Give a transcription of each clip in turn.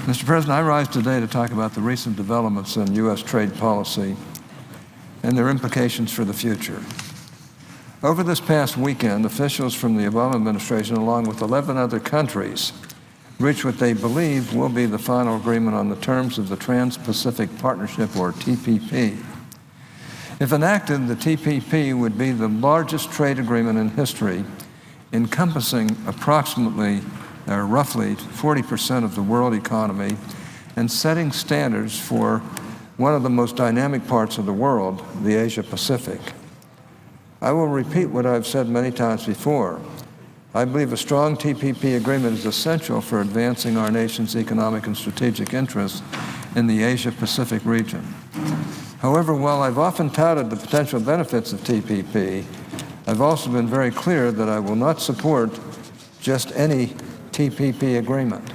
Mr. President, I rise today to talk about the recent developments in U.S. trade policy and their implications for the future. Over this past weekend, officials from the Obama administration, along with 11 other countries, reached what they believe will be the final agreement on the terms of the Trans-Pacific Partnership, or TPP. If enacted, the TPP would be the largest trade agreement in history, encompassing approximately roughly 40% of the world economy and setting standards for one of the most dynamic parts of the world, the Asia Pacific. I will repeat what I've said many times before. I believe a strong TPP agreement is essential for advancing our nation's economic and strategic interests in the Asia Pacific region. However, while I've often touted the potential benefits of TPP, I've also been very clear that I will not support just any TPP agreement.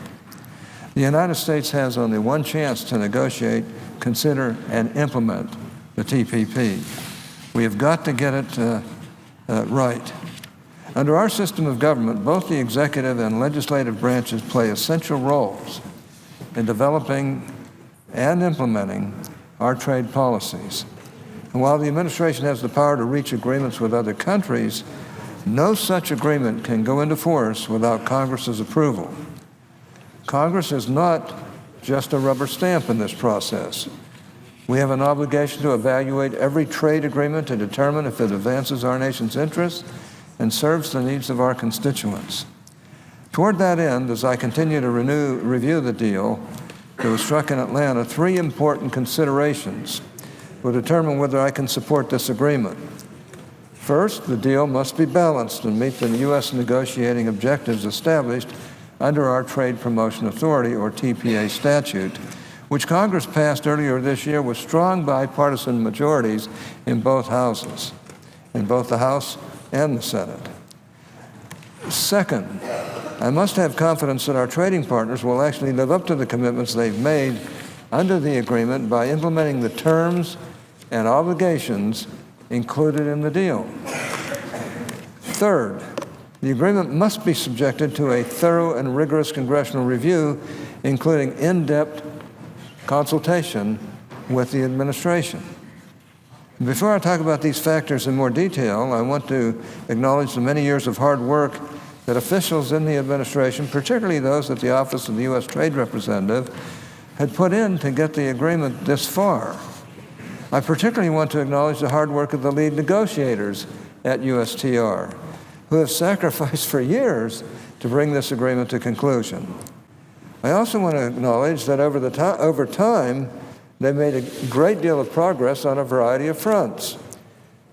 The United States has only one chance to negotiate, consider, and implement the TPP. We have got to get it right. Under our system of government, both the executive and legislative branches play essential roles in developing and implementing our trade policies. And while the administration has the power to reach agreements with other countries, no such agreement can go into force without Congress's approval. Congress is not just a rubber stamp in this process. We have an obligation to evaluate every trade agreement to determine if it advances our nation's interests and serves the needs of our constituents. Toward that end, as I continue to review the deal that was struck in Atlanta, three important considerations will determine whether I can support this agreement. First, the deal must be balanced and meet the U.S. negotiating objectives established under our Trade Promotion Authority, or TPA statute, which Congress passed earlier this year with strong bipartisan majorities in both houses, in both the House and the Senate. Second, I must have confidence that our trading partners will actually live up to the commitments they've made under the agreement by implementing the terms and obligations included in the deal. Third, the agreement must be subjected to a thorough and rigorous congressional review, including in-depth consultation with the administration. Before I talk about these factors in more detail, I want to acknowledge the many years of hard work that officials in the administration, particularly those at the Office of the U.S. Trade Representative, had put in to get the agreement this far. I particularly want to acknowledge the hard work of the lead negotiators at USTR, who have sacrificed for years to bring this agreement to conclusion. I also want to acknowledge that over time, they made a great deal of progress on a variety of fronts.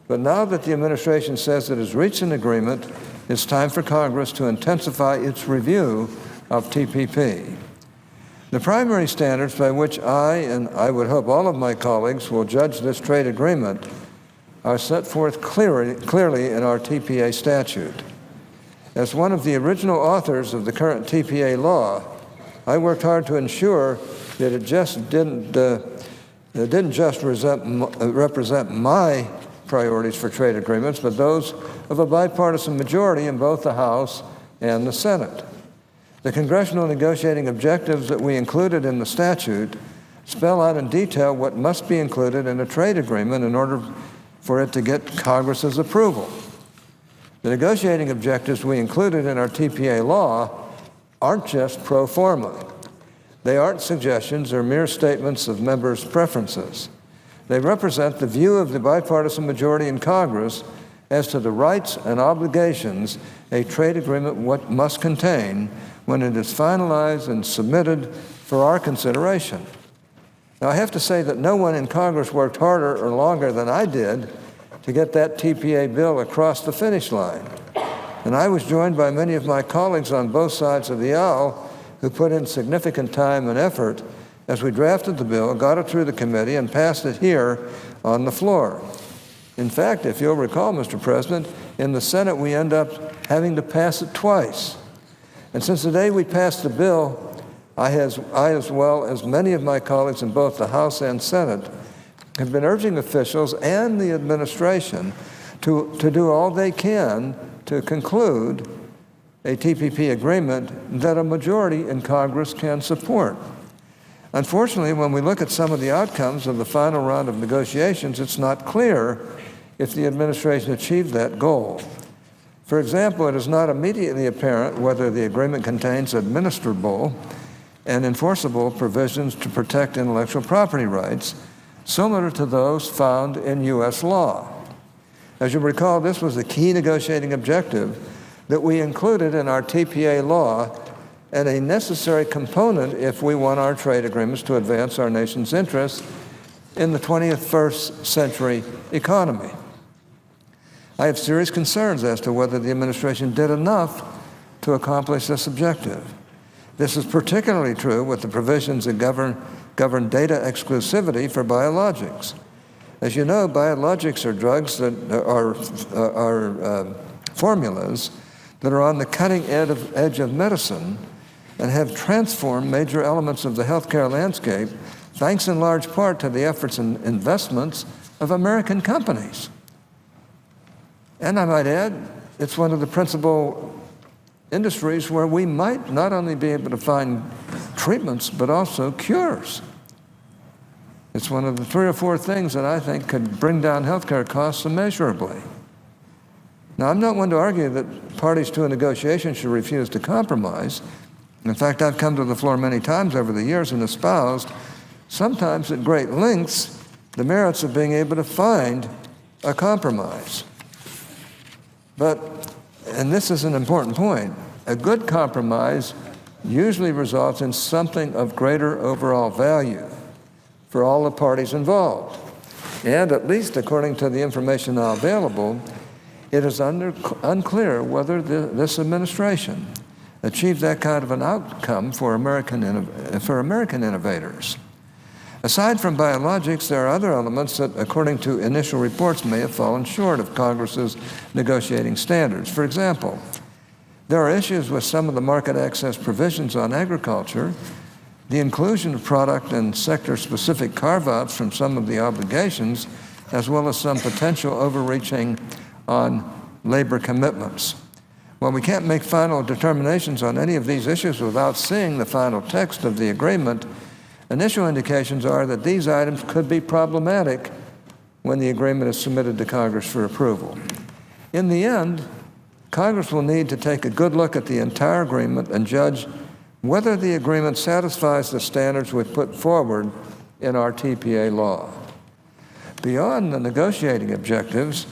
But now that the administration says it has reached an agreement, it's time for Congress to intensify its review of TPP. The primary standards by which I, and I would hope all of my colleagues, will judge this trade agreement are set forth clearly in our TPA statute. As one of the original authors of the current TPA law, I worked hard to ensure that it didn't just represent my priorities for trade agreements, but those of a bipartisan majority in both the House and the Senate. The congressional negotiating objectives that we included in the statute spell out in detail what must be included in a trade agreement in order for it to get Congress's approval. The negotiating objectives we included in our TPA law aren't just pro forma. They aren't suggestions or mere statements of members' preferences. They represent the view of the bipartisan majority in Congress as to the rights and obligations a trade agreement must contain when it is finalized and submitted for our consideration. Now, I have to say that no one in Congress worked harder or longer than I did to get that TPA bill across the finish line. And I was joined by many of my colleagues on both sides of the aisle who put in significant time and effort as we drafted the bill, got it through the committee, and passed it here on the floor. In fact, if you'll recall, Mr. President, in the Senate we end up having to pass it twice. And since the day we passed the bill, I, as well as many of my colleagues in both the House and Senate, have been urging officials and the administration to do all they can to conclude a TPP agreement that a majority in Congress can support. Unfortunately, when we look at some of the outcomes of the final round of negotiations, it's not clear if the administration achieved that goal. For example, it is not immediately apparent whether the agreement contains administrable and enforceable provisions to protect intellectual property rights, similar to those found in U.S. law. As you recall, this was a key negotiating objective that we included in our TPA law and a necessary component if we want our trade agreements to advance our nation's interests in the 21st century economy. I have serious concerns as to whether the administration did enough to accomplish this objective. This is particularly true with the provisions that govern data exclusivity for biologics. As you know, biologics are drugs that are formulas that are on the cutting edge of medicine and have transformed major elements of the healthcare landscape, thanks in large part to the efforts and investments of American companies. And I might add, it's one of the principal industries where we might not only be able to find treatments, but also cures. It's one of the 3 or 4 things that I think could bring down healthcare costs immeasurably. Now, I'm not one to argue that parties to a negotiation should refuse to compromise. In fact, I've come to the floor many times over the years and espoused, sometimes at great lengths, the merits of being able to find a compromise. But, and this is an important point, a good compromise usually results in something of greater overall value for all the parties involved. And at least according to the information now available, it is unclear whether this administration achieved that kind of an outcome for American innovators. Aside from biologics, there are other elements that, according to initial reports, may have fallen short of Congress's negotiating standards. For example, there are issues with some of the market access provisions on agriculture, the inclusion of product and sector-specific carve-outs from some of the obligations, as well as some potential overreaching on labor commitments. While we can't make final determinations on any of these issues without seeing the final text of the agreement, initial indications are that these items could be problematic when the agreement is submitted to Congress for approval. In the end, Congress will need to take a good look at the entire agreement and judge whether the agreement satisfies the standards we put forward in our TPA law. Beyond the negotiating objectives,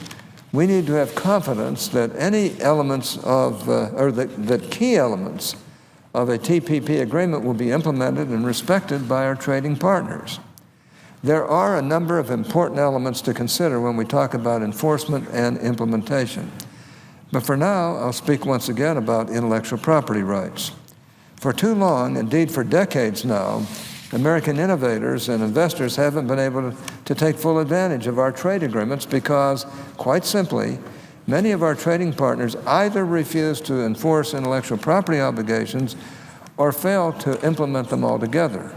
we need to have confidence that any elements of, that key elements of a TPP agreement will be implemented and respected by our trading partners. There are a number of important elements to consider when we talk about enforcement and implementation. But for now, I'll speak once again about intellectual property rights. For too long, indeed for decades now, American innovators and investors haven't been able to take full advantage of our trade agreements because, quite simply, many of our trading partners either refuse to enforce intellectual property obligations or fail to implement them altogether.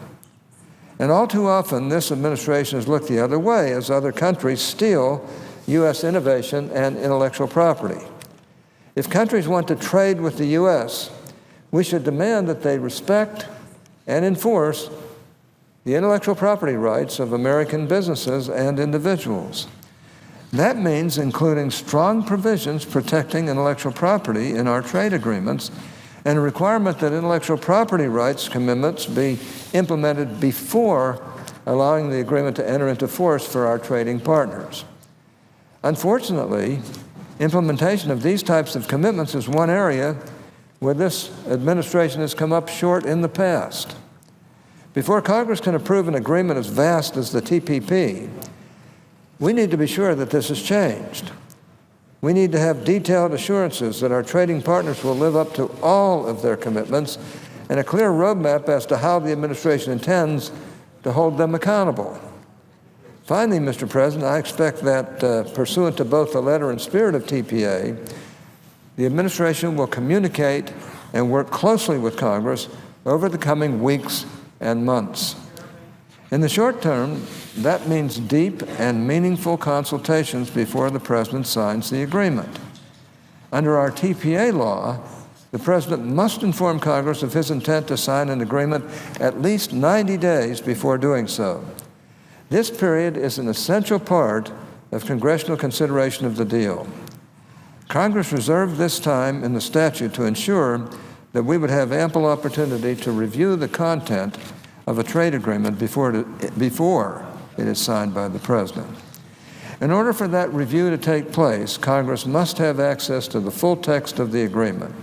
And all too often, this administration has looked the other way as other countries steal U.S. innovation and intellectual property. If countries want to trade with the U.S., we should demand that they respect and enforce the intellectual property rights of American businesses and individuals. That means including strong provisions protecting intellectual property in our trade agreements and a requirement that intellectual property rights commitments be implemented before allowing the agreement to enter into force for our trading partners. Unfortunately, implementation of these types of commitments is one area where this administration has come up short in the past. Before Congress can approve an agreement as vast as the TPP, we need to be sure that this has changed. We need to have detailed assurances that our trading partners will live up to all of their commitments and a clear roadmap as to how the administration intends to hold them accountable. Finally, Mr. President, I expect that pursuant to both the letter and spirit of TPA, the administration will communicate and work closely with Congress over the coming weeks and months. In the short term, that means deep and meaningful consultations before the President signs the agreement. Under our TPA law, the President must inform Congress of his intent to sign an agreement at least 90 days before doing so. This period is an essential part of congressional consideration of the deal. Congress reserved this time in the statute to ensure that we would have ample opportunity to review the content of a trade agreement before it is signed by the President. In order for that review to take place, Congress must have access to the full text of the agreement,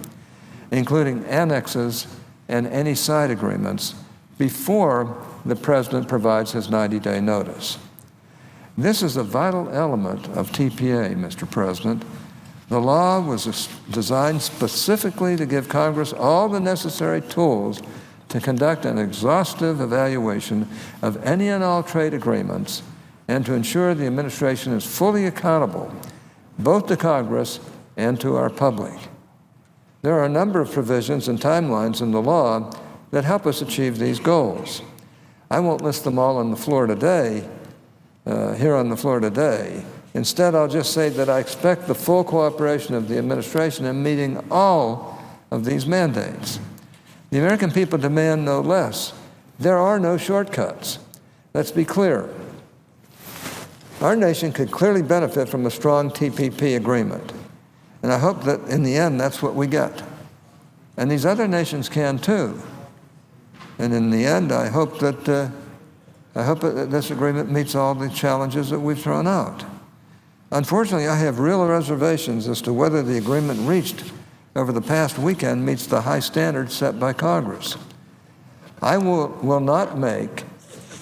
including annexes and any side agreements, before the President provides his 90-day notice. This is a vital element of TPA, Mr. President. The law was designed specifically to give Congress all the necessary tools to conduct an exhaustive evaluation of any and all trade agreements and to ensure the administration is fully accountable both to Congress and to our public. There are a number of provisions and timelines in the law that help us achieve these goals. I won't list them all on the floor today, here on the floor today. Instead, I'll just say that I expect the full cooperation of the administration in meeting all of these mandates. The American people demand no less. There are no shortcuts. Let's be clear. Our nation could clearly benefit from a strong TPP agreement. And I hope that in the end, that's what we get. And these other nations can too. And in the end, I hope that this agreement meets all the challenges that we've thrown out. Unfortunately, I have real reservations as to whether the agreement reached over the past weekend meets the high standards set by Congress. I will not make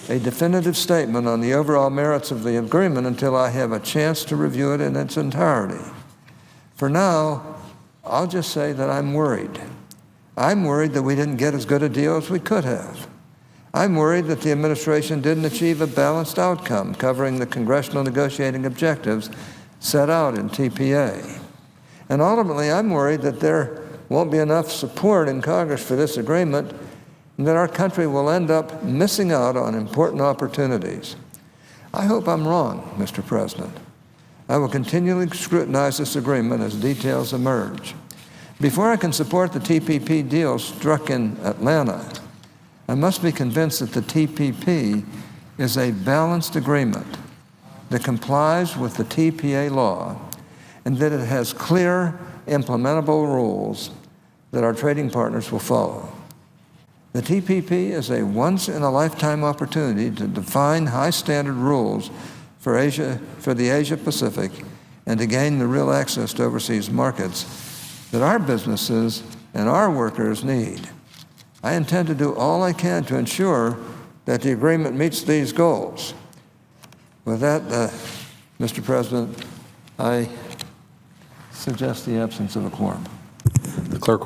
a definitive statement on the overall merits of the agreement until I have a chance to review it in its entirety. For now, I'll just say that I'm worried. I'm worried that we didn't get as good a deal as we could have. I'm worried that the administration didn't achieve a balanced outcome covering the congressional negotiating objectives set out in TPA. And ultimately, I'm worried that there won't be enough support in Congress for this agreement and that our country will end up missing out on important opportunities. I hope I'm wrong, Mr. President. I will continually scrutinize this agreement as details emerge. Before I can support the TPP deal struck in Atlanta, I must be convinced that the TPP is a balanced agreement that complies with the TPA law and that it has clear, implementable rules that our trading partners will follow. The TPP is a once-in-a-lifetime opportunity to define high-standard rules for the Asia-Pacific and to gain the real access to overseas markets that our businesses and our workers need. I intend to do all I can to ensure that the agreement meets these goals. With that, Mr. President, I suggest the absence of a quorum.